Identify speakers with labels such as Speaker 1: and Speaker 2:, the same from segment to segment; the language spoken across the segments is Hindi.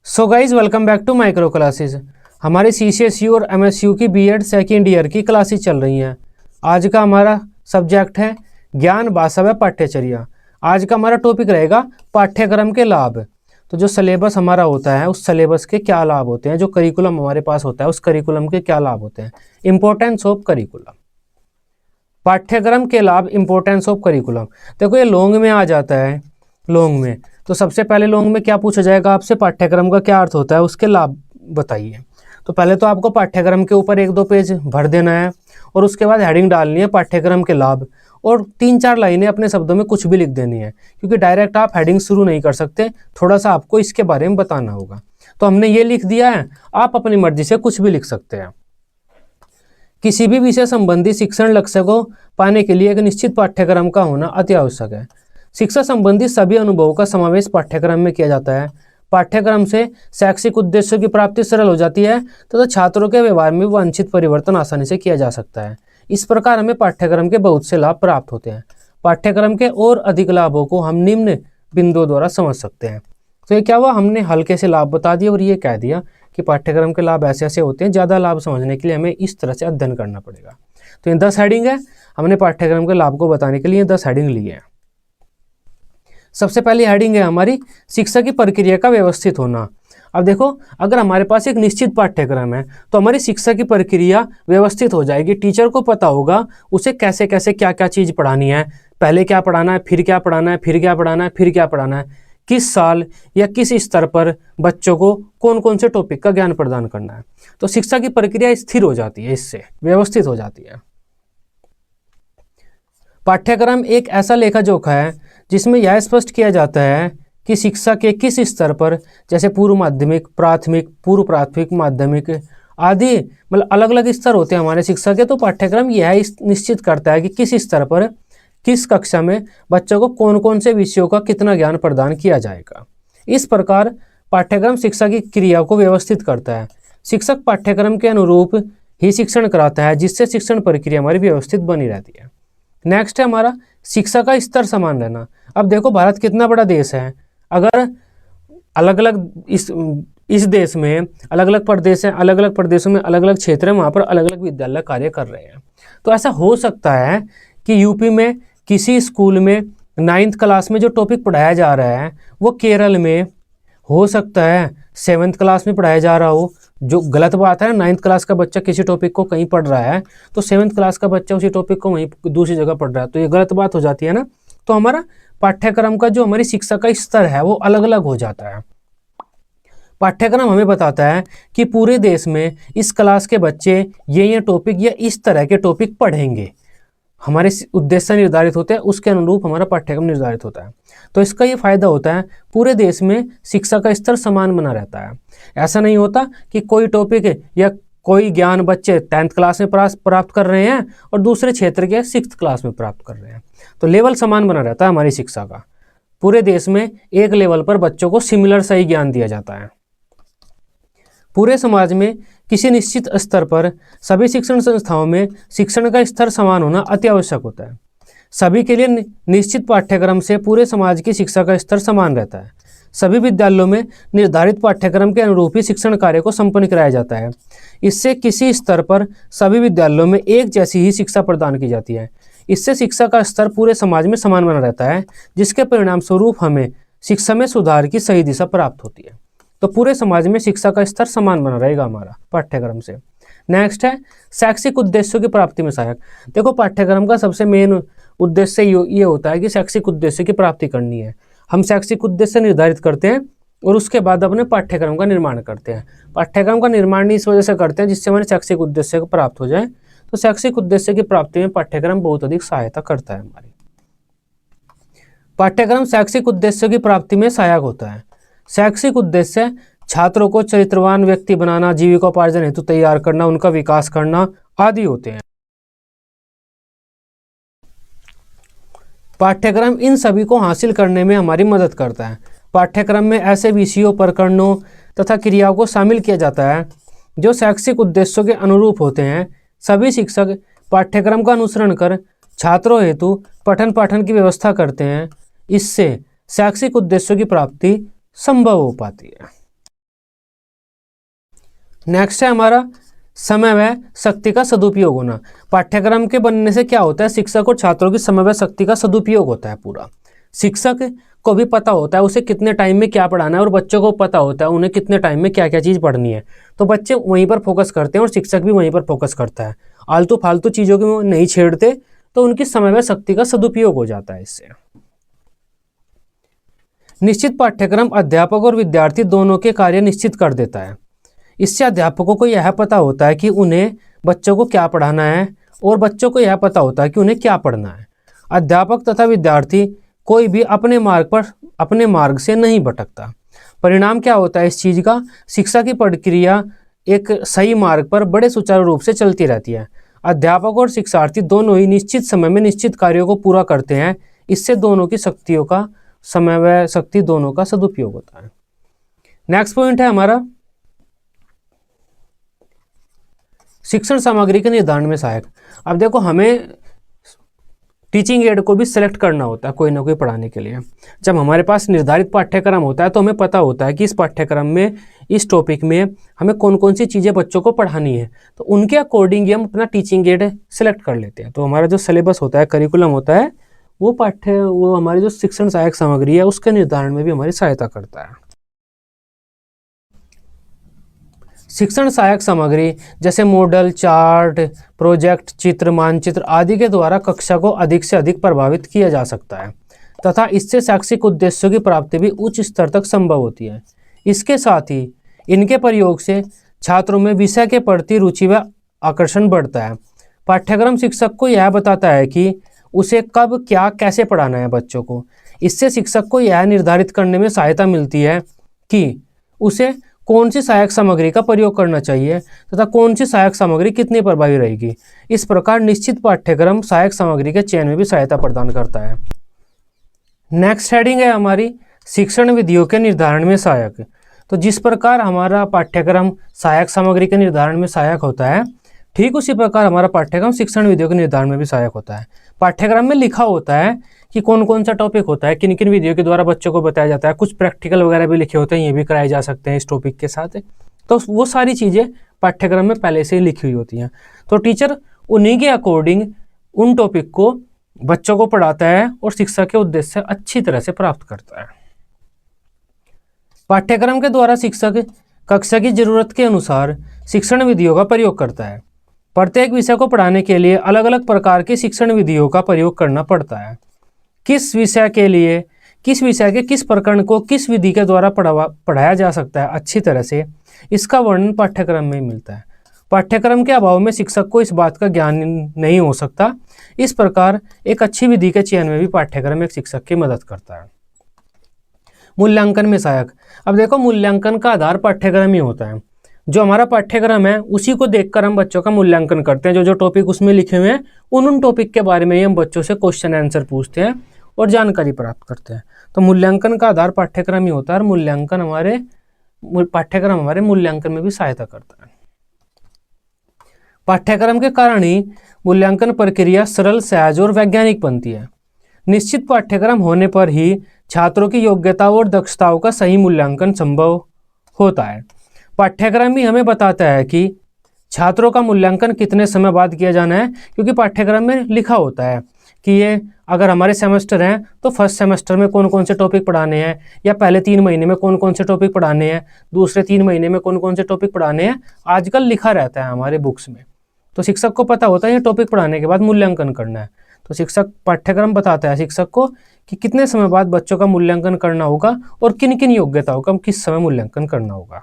Speaker 1: So guys welcome back to micro classes. हमारे CCSU और MSU की बीएड सेकेंड ईयर की क्लासेस चल रही हैं। आज का हमारा सब्जेक्ट है ज्ञान भाषा व पाठ्यचर्या। आज का हमारा टॉपिक रहेगा पाठ्यक्रम के लाभ। तो जो सिलेबस हमारा होता है उस सिलेबस के क्या लाभ होते हैं, जो करिकुलम हमारे पास होता है उस करिकुलम के क्या लाभ होते हैं। इंपॉर्टेंस ऑफ करिकुलम, पाठ्यक्रम के लाभ, इंपॉर्टेंस ऑफ करिकुलम। देखो ये लॉन्ग में आ जाता है। लॉन्ग में तो सबसे पहले लॉन्ग में क्या पूछा जाएगा आपसे, पाठ्यक्रम का क्या अर्थ होता है, उसके लाभ बताइए। तो पहले तो आपको पाठ्यक्रम के ऊपर 1-2 पेज भर देना है और उसके बाद हेडिंग डालनी है पाठ्यक्रम के लाभ, और 3-4 लाइनें अपने शब्दों में कुछ भी लिख देनी है, क्योंकि डायरेक्ट आप हेडिंग शुरू नहीं कर सकते, थोड़ा सा आपको इसके बारे में बताना होगा। तो हमने ये लिख दिया है, आप अपनी मर्जी से कुछ भी लिख सकते हैं। किसी भी विषय संबंधी शिक्षण लक्ष्य को पाने के लिए एक निश्चित पाठ्यक्रम का होना अति आवश्यक है। शिक्षा संबंधी सभी अनुभवों का समावेश पाठ्यक्रम में किया जाता है। पाठ्यक्रम से शैक्षिक उद्देश्यों की प्राप्ति सरल हो जाती है तथा छात्रों के व्यवहार में वांछित परिवर्तन आसानी से किया जा सकता है। इस प्रकार हमें पाठ्यक्रम के बहुत से लाभ प्राप्त होते हैं। पाठ्यक्रम के और अधिक लाभों को हम निम्न बिंदुओं द्वारा समझ सकते हैं। तो ये क्या हुआ, हमने हल्के से लाभ बता दिए और ये कह दिया कि पाठ्यक्रम के लाभ ऐसे ऐसे होते हैं। ज़्यादा लाभ समझने के लिए हमें इस तरह से अध्ययन करना पड़ेगा। तो ये 10 हेडिंग है, हमने पाठ्यक्रम के लाभ को बताने के लिए 10 हेडिंग ली है। सबसे पहली हेडिंग है हमारी शिक्षा की प्रक्रिया का व्यवस्थित होना। अब देखो, अगर हमारे पास एक निश्चित पाठ्यक्रम है तो हमारी शिक्षा की प्रक्रिया व्यवस्थित हो जाएगी। टीचर को पता होगा उसे कैसे कैसे क्या क्या चीज़ पढ़ानी है, पहले क्या पढ़ाना है, फिर क्या पढ़ाना है, फिर क्या पढ़ाना है, फिर क्या पढ़ाना है, किस साल या किस स्तर पर बच्चों को कौन कौन से टॉपिक का ज्ञान प्रदान करना है। तो शिक्षा की प्रक्रिया स्थिर हो जाती है, इससे व्यवस्थित हो जाती है। पाठ्यक्रम एक ऐसा लेखा जोखा है जिसमें यह स्पष्ट किया जाता है कि शिक्षा के किस स्तर पर, जैसे पूर्व माध्यमिक, प्राथमिक, पूर्व प्राथमिक, माध्यमिक आदि, मतलब अलग अलग स्तर होते हैं हमारे शिक्षा के। तो पाठ्यक्रम यह निश्चित करता है कि किस स्तर पर, किस कक्षा में बच्चों को कौन कौन से विषयों का कितना ज्ञान प्रदान किया जाएगा। इस प्रकार पाठ्यक्रम शिक्षा की क्रिया को व्यवस्थित करता है। शिक्षक पाठ्यक्रम के अनुरूप ही शिक्षण कराता है, जिससे शिक्षण प्रक्रिया हमारी व्यवस्थित बनी रहती है। नेक्स्ट है हमारा शिक्षा का स्तर समान रहना। अब देखो, भारत कितना बड़ा देश है। अगर अलग अलग इस देश में अलग अलग प्रदेश हैं, अलग अलग प्रदेशों में अलग अलग क्षेत्र हैं, वहाँ पर अलग अलग विद्यालय कार्य कर रहे हैं। तो ऐसा हो सकता है कि यूपी में किसी स्कूल में 9th क्लास में जो टॉपिक पढ़ाया जा रहा है वो केरल में हो सकता है 7th क्लास में पढ़ाया जा रहा हो। जो गलत बात है, 9th क्लास का बच्चा किसी टॉपिक को कहीं पढ़ रहा है तो 7th क्लास का बच्चा उसी टॉपिक को वहीं दूसरी जगह पढ़ रहा है, तो ये गलत बात हो जाती है ना। तो हमारा पाठ्यक्रम का जो हमारी शिक्षा का स्तर है वो अलग अलग हो जाता है। पाठ्यक्रम हमें बताता है कि पूरे देश में इस क्लास के बच्चे ये टॉपिक या इस तरह के टॉपिक पढ़ेंगे। हमारे उद्देश्य निर्धारित होते हैं, उसके अनुरूप हमारा पाठ्यक्रम निर्धारित होता है। तो इसका ये फायदा होता है, पूरे देश में शिक्षा का स्तर समान बना रहता है। ऐसा नहीं होता कि कोई टॉपिक या कोई ज्ञान बच्चे 10th क्लास में प्राप्त कर रहे हैं और दूसरे क्षेत्र के 6th क्लास में प्राप्त कर रहे हैं। तो लेवल समान बना रहता है हमारी शिक्षा का। पूरे देश में एक लेवल पर बच्चों को सिमिलर सही ज्ञान दिया जाता है। पूरे समाज में किसी निश्चित स्तर पर सभी शिक्षण संस्थाओं में शिक्षण का स्तर समान होना अति आवश्यक होता है। सभी के लिए निश्चित पाठ्यक्रम से पूरे समाज की शिक्षा का स्तर समान रहता है। सभी विद्यालयों में निर्धारित पाठ्यक्रम के अनुरूप ही शिक्षण कार्य को संपन्न कराया जाता है। इससे किसी स्तर पर सभी विद्यालयों में एक जैसी ही शिक्षा प्रदान की जाती है। इससे शिक्षा का स्तर पूरे समाज में समान बना रहता है, जिसके परिणाम स्वरूप हमें शिक्षा में सुधार की सही दिशा प्राप्त होती है। तो पूरे समाज में शिक्षा का स्तर समान बना रहेगा हमारा पाठ्यक्रम से। नेक्स्ट है शैक्षिक उद्देश्यों की प्राप्ति में सहायक। देखो, पाठ्यक्रम का सबसे मेन उद्देश्य ये होता है कि शैक्षिक उद्देश्य की प्राप्ति करनी है। हम शैक्षिक उद्देश्य निर्धारित करते हैं और उसके बाद अपने पाठ्यक्रम का निर्माण करते हैं। पाठ्यक्रम का निर्माण इस वजह से करते हैं जिससे हमारे शैक्षिक उद्देश्य को प्राप्त हो जाए। तो शैक्षिक उद्देश्य की प्राप्ति में पाठ्यक्रम बहुत अधिक सहायता करता है हमारी। पाठ्यक्रम शैक्षिक उद्देश्यों की प्राप्ति में सहायक होता है। शैक्षिक उद्देश्य छात्रों को चरित्रवान व्यक्ति बनाना, जीविकोपार्जन हेतु तैयार करना, उनका विकास करना आदि होते हैं। पाठ्यक्रम इन सभी को हासिल करने में हमारी मदद करता है। पाठ्यक्रम में ऐसे विषयों, प्रकरणों तथा क्रियाओं को शामिल किया जाता है जो शैक्षिक उद्देश्यों के अनुरूप होते हैं। सभी शिक्षक पाठ्यक्रम का अनुसरण कर छात्रों हेतु पठन पाठन की व्यवस्था करते हैं। इससे शैक्षिक उद्देश्यों की प्राप्ति संभव हो पाती है। नेक्स्ट है हमारा समय व शक्ति का सदुपयोग होना। पाठ्यक्रम के बनने से क्या होता है, शिक्षक और छात्रों की समय व शक्ति का सदुपयोग होता है पूरा। शिक्षक को भी पता होता है उसे कितने टाइम में क्या पढ़ाना है और बच्चों को पता होता है उन्हें कितने टाइम में क्या क्या चीज़ पढ़नी है, तो बच्चे वहीं पर फोकस करते हैं और शिक्षक भी वहीं पर फोकस करता है। आलतू फालतू चीज़ों को नहीं छेड़ते, तो उनकी समय व शक्ति का सदुपयोग हो जाता है इससे। निश्चित पाठ्यक्रम अध्यापक और विद्यार्थी दोनों के कार्य निश्चित कर देता है। इससे अध्यापकों को यह पता होता है कि उन्हें बच्चों को क्या पढ़ाना है और बच्चों को यह पता होता है कि उन्हें क्या पढ़ना है। अध्यापक तथा विद्यार्थी कोई भी अपने मार्ग से नहीं भटकता। परिणाम क्या होता है इस चीज़ का, शिक्षा की प्रक्रिया एक सही मार्ग पर बड़े सुचारू रूप से चलती रहती है। अध्यापक और शिक्षार्थी दोनों ही निश्चित समय में निश्चित कार्यों को पूरा करते हैं। इससे दोनों की शक्तियों का, समय व शक्ति दोनों का सदुपयोग होता है। नेक्स्ट पॉइंट है हमारा शिक्षण सामग्री के निर्धारण में सहायक। अब देखो, हमें टीचिंग एड को भी सिलेक्ट करना होता है कोई ना कोई पढ़ाने के लिए। जब हमारे पास निर्धारित पाठ्यक्रम होता है तो हमें पता होता है कि इस पाठ्यक्रम में, इस टॉपिक में हमें कौन कौन सी चीज़ें बच्चों को पढ़ानी है, तो उनके अकॉर्डिंग ही हम अपना टीचिंग एड सेलेक्ट कर लेते हैं। तो हमारा जो सिलेबस होता है, करिकुलम होता है, वो हमारी जो शिक्षण सहायक सामग्री है उसके निर्धारण में भी हमारी सहायता करता है। शिक्षण सहायक सामग्री जैसे मॉडल, चार्ट, प्रोजेक्ट, चित्र, मानचित्र आदि के द्वारा कक्षा को अधिक से अधिक प्रभावित किया जा सकता है तथा इससे शैक्षिक उद्देश्यों की प्राप्ति भी उच्च स्तर तक संभव होती है। इसके साथ ही इनके प्रयोग से छात्रों में विषय के प्रति रुचि व आकर्षण बढ़ता है। पाठ्यक्रम शिक्षक को यह बताता है कि उसे कब, क्या, कैसे पढ़ाना है बच्चों को। इससे शिक्षक को यह निर्धारित करने में सहायता मिलती है कि उसे कौन सी सहायक सामग्री का प्रयोग करना चाहिए तथा कौन सी सहायक सामग्री कितनी प्रभावी रहेगी। इस प्रकार निश्चित पाठ्यक्रम सहायक सामग्री के चयन में भी सहायता प्रदान करता है। नेक्स्ट हेडिंग है हमारी शिक्षण विधियों के निर्धारण में सहायक। तो जिस प्रकार हमारा पाठ्यक्रम सहायक सामग्री के निर्धारण में सहायक होता है, ठीक उसी प्रकार हमारा पाठ्यक्रम शिक्षण विधियों के निर्धारण में भी सहायक होता है। पाठ्यक्रम में लिखा होता है कि कौन कौन सा टॉपिक होता है, किन किन विधियों के द्वारा बच्चों को बताया जाता है। कुछ प्रैक्टिकल वगैरह भी लिखे होते हैं, ये भी कराए जा सकते हैं इस टॉपिक के साथ। तो वो सारी चीज़ें पाठ्यक्रम में पहले से ही लिखी हुई होती हैं। तो टीचर उन्हीं के अकॉर्डिंग उन टॉपिक को बच्चों को पढ़ाता है और शिक्षा के उद्देश्य अच्छी तरह से प्राप्त करता है। पाठ्यक्रम के द्वारा शिक्षक कक्षा की जरूरत के अनुसार शिक्षण विधियों का प्रयोग करता है। प्रत्येक विषय को पढ़ाने के लिए अलग अलग प्रकार की शिक्षण विधियों का प्रयोग करना पड़ता है। किस विषय के किस प्रकरण को किस विधि के द्वारा पढ़ाया जा सकता है अच्छी तरह से, इसका वर्णन पाठ्यक्रम में मिलता है। पाठ्यक्रम के अभाव में शिक्षक को इस बात का ज्ञान नहीं हो सकता। इस प्रकार एक अच्छी विधि के चयन में भी पाठ्यक्रम एक शिक्षक की मदद करता है। मूल्यांकन में सहायक। अब देखो, मूल्यांकन का आधार पाठ्यक्रम ही होता है। जो हमारा पाठ्यक्रम है उसी को देखकर हम बच्चों का मूल्यांकन करते हैं। जो टॉपिक उसमें लिखे हुए हैं उन टॉपिक के बारे में ही हम बच्चों से क्वेश्चन आंसर पूछते हैं और जानकारी प्राप्त करते हैं। तो मूल्यांकन का आधार पाठ्यक्रम ही होता है और पाठ्यक्रम हमारे मूल्यांकन में भी सहायता करता है। पाठ्यक्रम के कारण ही मूल्यांकन प्रक्रिया सरल, सहज और वैज्ञानिक बनती है। निश्चित पाठ्यक्रम होने पर ही छात्रों की योग्यताओं और दक्षताओं का सही मूल्यांकन संभव होता है। पाठ्यक्रम ही हमें बताता है कि छात्रों का मूल्यांकन कितने समय बाद किया जाना है, क्योंकि पाठ्यक्रम में लिखा होता है कि ये अगर हमारे सेमेस्टर हैं तो फर्स्ट सेमेस्टर में कौन कौन से टॉपिक पढ़ाने हैं, या पहले 3 महीने में कौन कौन से टॉपिक पढ़ाने हैं, दूसरे 3 महीने में कौन कौन से टॉपिक पढ़ाने हैं, आजकल लिखा रहता है हमारे बुक्स में। तो शिक्षक को पता होता है ये टॉपिक पढ़ाने के बाद मूल्यांकन करना है। तो शिक्षक, पाठ्यक्रम बताता है शिक्षक को कि कितने समय बाद बच्चों का मूल्यांकन करना होगा और किन किन योग्यताओं का किस समय मूल्यांकन करना होगा।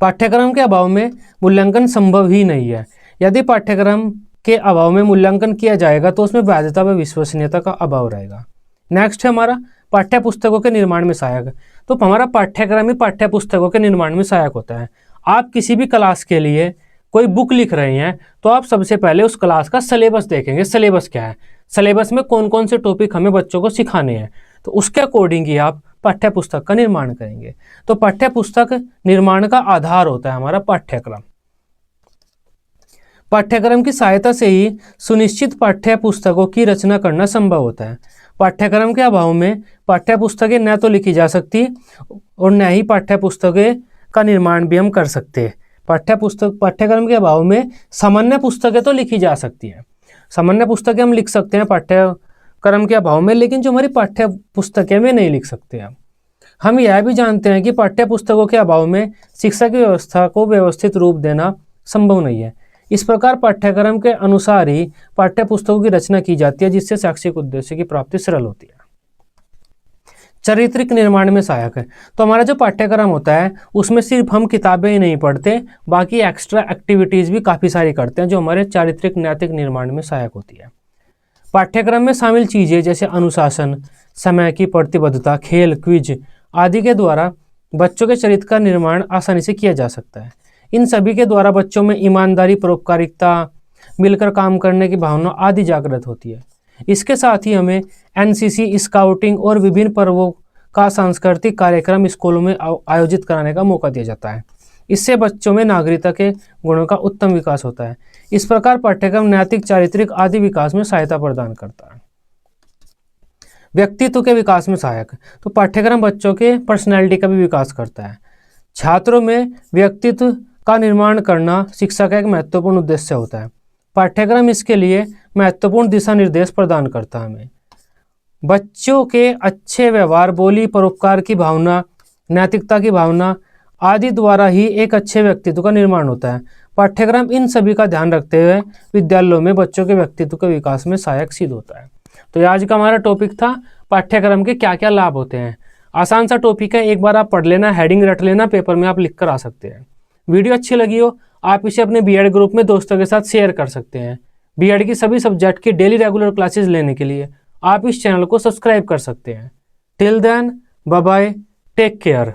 Speaker 1: पाठ्यक्रम के अभाव में मूल्यांकन संभव ही नहीं है। यदि पाठ्यक्रम के अभाव में मूल्यांकन किया जाएगा तो उसमें वैधता व विश्वसनीयता का अभाव रहेगा। नेक्स्ट है हमारा पाठ्य पुस्तकों के निर्माण में सहायक। तो हमारा पाठ्यक्रम ही पाठ्य पुस्तकों के निर्माण में सहायक होता है। आप किसी भी क्लास के लिए कोई बुक लिख रहे हैं तो आप सबसे पहले उस क्लास का सिलेबस देखेंगे। सिलेबस क्या है, सिलेबस में कौन कौन से टॉपिक हमें बच्चों को सिखाने हैं, तो उसके अकॉर्डिंग ही आप पाठ्य पुस्तक का निर्माण करेंगे। तो पाठ्य पुस्तक निर्माण का आधार होता है हमारा पाठ्यक्रम। पाठ्यक्रम की सहायता से ही सुनिश्चित पाठ्य पुस्तकों की रचना करना संभव होता है। पाठ्यक्रम के अभाव में पाठ्य पुस्तकें न तो लिखी जा सकती और न ही पाठ्य पुस्तकें का निर्माण भी हम कर सकते हैं। पाठ्यक्रम के अभाव में सामान्य पुस्तकें तो लिखी जा सकती हैं, सामान्य पुस्तकें हम लिख सकते हैं पाठ्यक्रम के अभाव में, लेकिन जो हमारी पाठ्य पुस्तकें में नहीं लिख सकते हैं। हम यह भी जानते हैं कि पाठ्य पुस्तकों के अभाव में शिक्षा की व्यवस्था को व्यवस्थित रूप देना संभव नहीं है। इस प्रकार पाठ्यक्रम के अनुसार ही पाठ्य पुस्तकों की रचना की जाती है, जिससे शैक्षिक उद्देश्य की प्राप्ति सरल होती है। चारित्रिक निर्माण में सहायक है। तो हमारा जो पाठ्यक्रम होता है उसमें सिर्फ हम किताबें ही नहीं पढ़ते, बाकी एक्स्ट्रा एक्टिविटीज़ भी काफ़ी सारी करते हैं जो हमारे चारित्रिक नैतिक निर्माण में सहायक होती है। पाठ्यक्रम में शामिल चीज़ें जैसे अनुशासन, समय की प्रतिबद्धता, खेल, क्विज आदि के द्वारा बच्चों के चरित्र का निर्माण आसानी से किया जा सकता है। इन सभी के द्वारा बच्चों में ईमानदारी, परोपकारिता, मिलकर काम करने की भावना आदि जागृत होती है। इसके साथ ही हमें एनसीसी, स्काउटिंग और विभिन्न पर्वों का सांस्कृतिक कार्यक्रम स्कूलों में आयोजित कराने का मौका दिया जाता है। इससे बच्चों में नागरिकता के गुणों का उत्तम विकास होता है। इस प्रकार पाठ्यक्रम नैतिक, चारित्रिक आदि विकास में सहायता प्रदान करता है। व्यक्तित्व के विकास में सहायक। तो पाठ्यक्रम बच्चों के पर्सनैलिटी का भी विकास करता है। छात्रों में व्यक्तित्व का निर्माण करना शिक्षा का एक महत्वपूर्ण उद्देश्य होता है। पाठ्यक्रम इसके लिए महत्वपूर्ण दिशा निर्देश प्रदान करता है। हमें बच्चों के अच्छे व्यवहार, बोली, परोपकार की भावना, नैतिकता की भावना आदि द्वारा ही एक अच्छे व्यक्तित्व का निर्माण होता है। पाठ्यक्रम इन सभी का ध्यान रखते हुए विद्यालयों में बच्चों के व्यक्तित्व के विकास में सहायक सिद्ध होता है। तो आज का हमारा टॉपिक था पाठ्यक्रम के क्या क्या लाभ होते हैं। आसान सा टॉपिक है, एक बार आप पढ़ लेना, हेडिंग रट लेना, पेपर में आप लिख कर आ सकते हैं। वीडियो अच्छी लगी हो आप इसे अपने बीएड ग्रुप में दोस्तों के साथ शेयर कर सकते हैं। बीएड की सभी सब्जेक्ट की डेली रेगुलर क्लासेस लेने के लिए आप इस चैनल को सब्सक्राइब कर सकते हैं। Till then, bye bye, take care.